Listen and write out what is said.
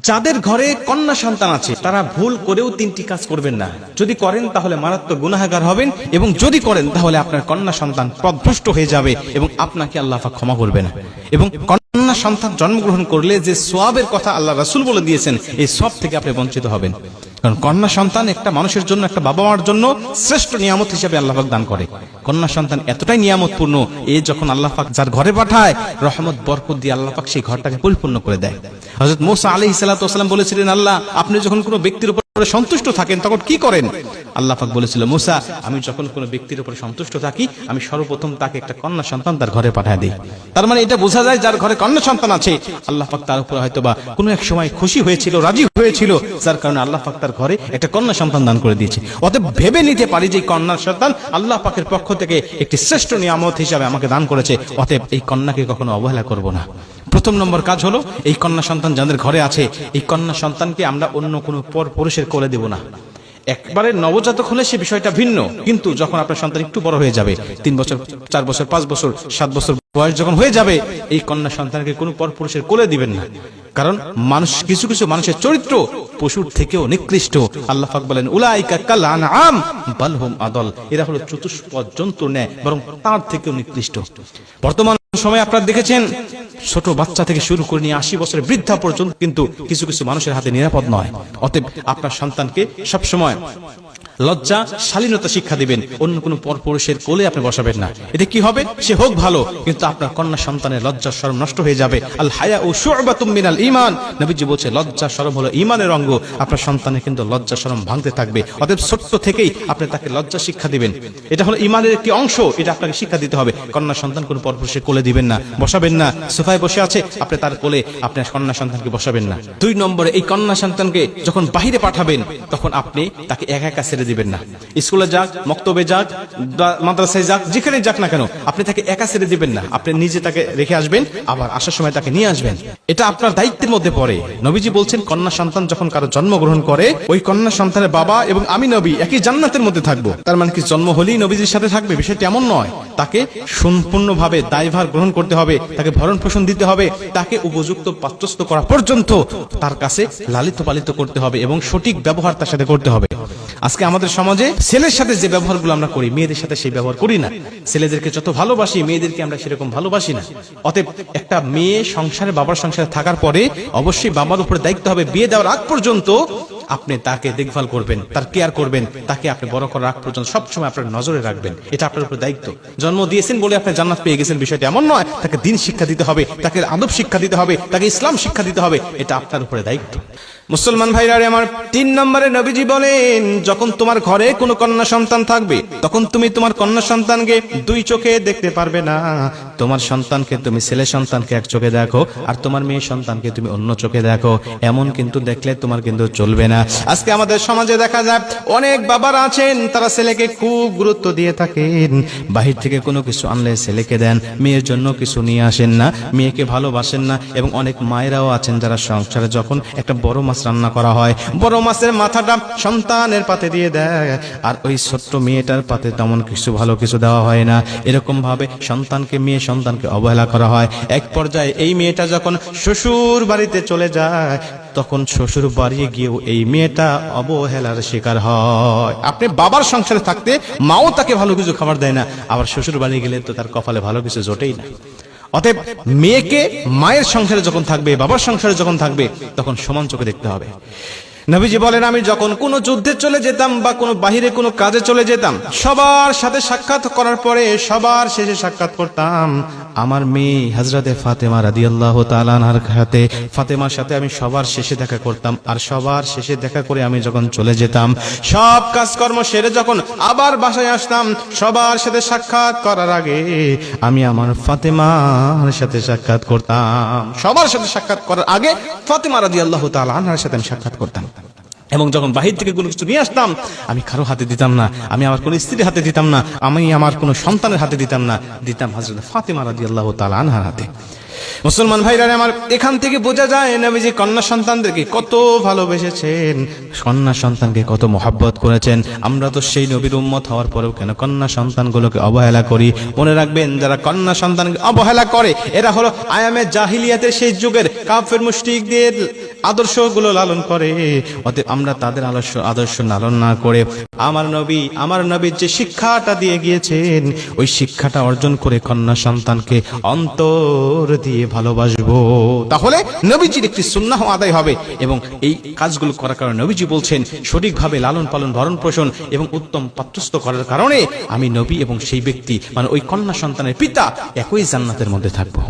যাদের ঘরে কন্যা সন্তান আছে তারা ভুল করেও তিনটি কাজ করবেন না। যদি করেন তাহলে মারাত্মক গুনাহগার হবেন, এবং যদি করেন তাহলে আপনার কন্যা সন্তান পথভ্রষ্ট হয়ে যাবে এবং আপনাকে আল্লাহ পাক ক্ষমা করবে না। এবং কন্যা সন্তান জন্মগ্রহণ করলে যে সওয়াবের কথা আল্লাহ রাসূল বলে দিয়েছেন, এই সওয়াব থেকে আপনি বঞ্চিত হবেন। কারণ কন্যা সন্তান একটা মানুষের জন্য, একটা বাবা মার জন্য শ্রেষ্ঠ নিয়ামত হিসেবে আল্লাহ পাক দান করে। কন্যা সন্তান এতটাই নিয়ামতপূর্ণ, এই যখন আল্লাহ পাক যার ঘরে পাঠায়, রহমত বরকত দিয়ে আল্লাহ পাক সেই ঘরটাকে পরিপূর্ণ করে দেয়। হযরত মূসা আলাইহিস সালাতু ওয়াস সালাম বলেছিলেন, আল্লাহ আপনি যখন কোনো ব্যক্তির উপর সন্তুষ্ট থাকেন তখন কি করেন? আল্লাহ পাক বলেছিল, মূসা আমি যখন কোনো ব্যক্তির উপর সন্তুষ্ট থাকি আমি সর্বপ্রথম তাকে একটা কন্যা সন্তান তার ঘরে পাঠিয়ে দিই। তার মানে এটা বোঝা যায় যার ঘরে কন্যা সন্তান আছে আল্লাহ পাক তার উপর হয়তোবা কোনো এক সময় খুশি হয়েছিল, রাজি হয়েছিল, যার কারণে আল্লাহ পাক তার ঘরে একটা কন্যা সন্তান দান করে দিয়েছে। অতএব ভেবে নিতে পারি যে কন্যা সন্তান আল্লাহ পাকের পক্ষ থেকে একটি শ্রেষ্ঠ নিয়ামত হিসাবে আমাকে দান করেছে। অতএব এই কন্যাকে কখনো অবহেলা করব না। প্রথম নম্বর কাজ হলো, এই কন্যা সন্তান যাদের ঘরে আছে এই কন্যা সন্তানকে আমরা অন্য কোনো পর পুরুষের কোলে দেব না। একবারে নবজাতক হলে সে বিষয়টা ভিন্ন, কিন্তু যখন আপনার সন্তান একটু বড় হয়ে যাবে, 3 বছর 4 বছর 5 বছর 7 বছর বয়স যখন হয়ে যাবে, এই কন্যা সন্তানকে কোনো পর পুরুষের কোলে দিবেন না। কারণ মানুষ, কিছু কিছু মানুষের চরিত্র পশুর থেকেও নিকৃষ্ট। আল্লাহ পাক বলেন, উলাইকা কাল আনআম বাল হুম আদল, এরা হলো চতুষ্পদ জন্তুর ন্যায়, বরং তার থেকেও নিকৃষ্ট। বর্তমান সময় আপনারা দেখেছেন ছোট বাচ্চা থেকে শুরু করে নিয়ে 80 বছরের বৃদ্ধা পর্যন্ত কিন্তু কিছু কিছু মানুষের হাতে নিরাপদ নয়। অতএব আপনার সন্তানকে সবসময় লজ্জা, শালীনতা শিক্ষা দিবেন। অন্য কোনো পরপুরুষের কোলে আপনি বসাবেন না। এতে কি হবে? সে হোক ভালো, কিন্তু আপনার কন্যা সন্তানের লজ্জা শরম নষ্ট হয়ে যাবে। আল হায়া ও শু'বাতুম মিনাল ঈমান, নবীজি বলেছে লজ্জা শরম হলো ঈমানের অঙ্গ। আপনার সন্তানের কিন্তু লজ্জা শরম ভাঙতে থাকবে। অতএব ছোট্ট থেকেই আপনি তাকে লজ্জা শিক্ষা দিবেন। এটা হলো ঈমানের একটি অংশ, এটা আপনাকে শিক্ষা দিতে হবে। কন্যা সন্তান কোনো পরপুরুষের কোলে দিবেন না, বসাবেন না। সোফায় বসে আছে, আপনি তার কোলে আপনার কন্যা সন্তানকে বসাবেন না। 2 নম্বরে, এই কন্যা সন্তানকে যখন বাহিরে পাঠাবেন তখন আপনি তাকে একা একা ছেড়ে দিবেন না। স্কুলে যাক, মক্তবে যাক, মাদ্রাসায় যাক, যেখানে যাক না কেন, আপনি তাকে একা ছেড়ে দিবেন না। আপনি নিজে তাকে রেখে আসবেন, আবার আসার সময় তাকে নিয়ে আসবেন। এটা আপনার দায়িত্বের মধ্যে পড়ে। নবীজি বলছেন, কন্যা সন্তান যখন কারো জন্মগ্রহণ করে, ওই কন্যা সন্তানের বাবা এবং আমি নবী একই জান্নাতের মধ্যে থাকবো। তার মানে কি জন্ম হলেই নবীজির সাথে থাকবে? বিষয়টি এমন নয়। তাকে সম্পূর্ণভাবে দায়ভার গ্রহণ করতে হবে, তাকে ভরণ পোষণ দিতে হবে, তাকে উপযুক্ত পাত্রস্থ করা পর্যন্ত তার কাছে লালিত পালিত করতে হবে এবং সঠিক ব্যবহার তার সাথে করতে হবে। আজকে আমাদের সমাজে ছেলের সাথে যে ব্যবহারগুলো আমরা করি, মেয়েদের সাথে সেই ব্যবহার করি না। ছেলেদেরকে যত ভালোবাসি, মেয়েদেরকে আমরা সেরকম ভালোবাসি না। অতএব একটা মেয়ে সংসারে, বাবার সংসারে থাকার পরে অবশ্যই বাবার উপরে দায়িত্ব হবে, বিয়ে দেওয়ার আগ পর্যন্ত আপনি তাকে দেখভাল করবেন, তার কেয়ার করবেন, তাকে আপনি বড় করার আগ পর্যন্ত সবসময় আপনার নজরে রাখবেন। এটা আপনার উপর দায়িত্ব। জন্ম দিয়েছেন বলে আপনি জান্নাত পেয়ে গেছেন বিষয়টি এমন নয়। তাকে দ্বীন শিক্ষা দিতে হবে, তাকে আদব শিক্ষা দিতে হবে, তাকে ইসলাম শিক্ষা দিতে হবে। এটা আপনার উপরে দায়িত্ব। মুসলমান ভাইরা আমার, 3 নম্বরে নবীজি বলেন, যখন তোমার ঘরে কোনো কন্যা সন্তান থাকবে তখন তুমি তোমার কন্যা সন্তানকে 2 চোখে দেখতে পারবে না। তোমার সন্তানকে তুমি ছেলে সন্তানকে এক চোখে দেখো, আর তোমার মেয়ে সন্তানকে তুমি অন্য চোখে দেখো। এমন কিন্তু দেখলে তোমার কিন্তু চলবে না। আজকে আমাদের সমাজে দেখা যায় অনেক বাবারা আছেন, তারা ছেলেকে খুব গুরুত্ব দিয়ে থাকেন। বাহির থেকে কোনো কিছু আনলে ছেলেকে দেন, মেয়ের জন্য কিছু নিয়ে আসেন না, মেয়েকে ভালোবাসেন না। এবং অনেক মায়েরাও আছেন যারা সংসারে যখন একটা বড় মাছ রান্না করা হয়, বড় মাছের মাথাটা সন্তানের পাতে দিয়ে দেয়, আর ওই ছোট্ট মেয়েটার পাতে তেমন কিছু ভালো কিছু দেওয়া হয় না। এরকম ভাবে সন্তানকে, মেয়ে সন্তানকে অবহেলা করা হয়। এক পর্যায়ে এই মেয়েটা যখন শ্বশুর বাড়িতে চলে যায়, তখন শ্বশুর বাড়ি গিয়েও এই মেয়েটা অবহেলার শিকার হয়। আপনি বাবার সংসারে থাকতে মাও তাকে ভালো কিছু খাবার দেয় না, আবার শ্বশুর বাড়ি গেলে তো তার কপালে ভালো কিছু জোটেই না। অতএব মেয়েকে মায়ের সংসারে যখন থাকবে, বাবার সংসারে যখন থাকবে, তখন সমান চোখে দেখতে হবে। নবীজি বলেন, আমি যখন কোনো যুদ্ধে চলে যেতাম বা কোনো বাহিরে কোনো কাজে চলে যেতাম, সবার সাথে সাক্ষাৎ করার পরে সবার শেষে সাক্ষাৎ করতাম আমার মেয়ে হযরতে ফাতেমা রাদিয়াল্লাহু তাআলা আনহার সাথে। ফাতেমার সাথে আমি সবার শেষে দেখা করতাম, আর সবার শেষে দেখা করে আমি যখন চলে যেতাম, সব কাজকর্ম সেরে যখন আবার বাসায় আসতাম, সবার সাথে সাক্ষাৎ করার আগে আমি আমার ফাতেমার সাথে সাক্ষাৎ করতাম। সবার সাথে সাক্ষাৎ করার আগে ফাতেমা রাদিয়াল্লাহু তাআলা আনহার সাথে আমি সাক্ষাৎ করতাম। এবং যখন বাহির থেকে কোনো কিছু নিয়ে আসতাম, আমি কারো হাতে দিতাম না, আমি আমার কোনো স্ত্রীর হাতে দিতাম না, আমি আমার কোনো সন্তানের হাতে দিতাম না, দিতাম হযরত ফাতেমা রাদিয়াল্লাহু তাআলা আনহার হাতে। মুসলমান ভাইরা আমার, এখান থেকে বোঝা যায় নবীজি কন্যা সন্তানদেরকে কত ভালোবেসেছেন, কন্যা সন্তানকে কত মহব্বত করেছেন। আমরা তো সেই নবীর উম্মত হওয়ার পরেও কেন কন্যা সন্তানগুলোকে অবহেলা করি? মনে রাখবেন, যারা কন্যা সন্তানকে অবহেলা করে এরা হলো আয়ামে জাহিলিয়াতের সেই যুগের কাফের মুশরিকদের আদর্শগুলো লালন করে। অতএব আমরা তাদের আদর্শ লালন না করে আমার নবীর যে শিক্ষাটা দিয়ে গিয়েছেন ওই শিক্ষাটা অর্জন করে কন্যা সন্তানকে অন্তর দিয়ে ভালোবাসবো, তাহলে নবীজির একটি সুন্নাহ আদায় হবে। এবং এই কাজগুলো করার কারণে নবীজি বলছেন, সঠিকভাবে লালন পালন ভরণ পোষণ এবং উত্তম পাত্রস্থ করার কারণে আমি নবী এবং সেই ব্যক্তি মানে ওই কন্যা সন্তানের পিতা একই জান্নাতের মধ্যে থাকবো।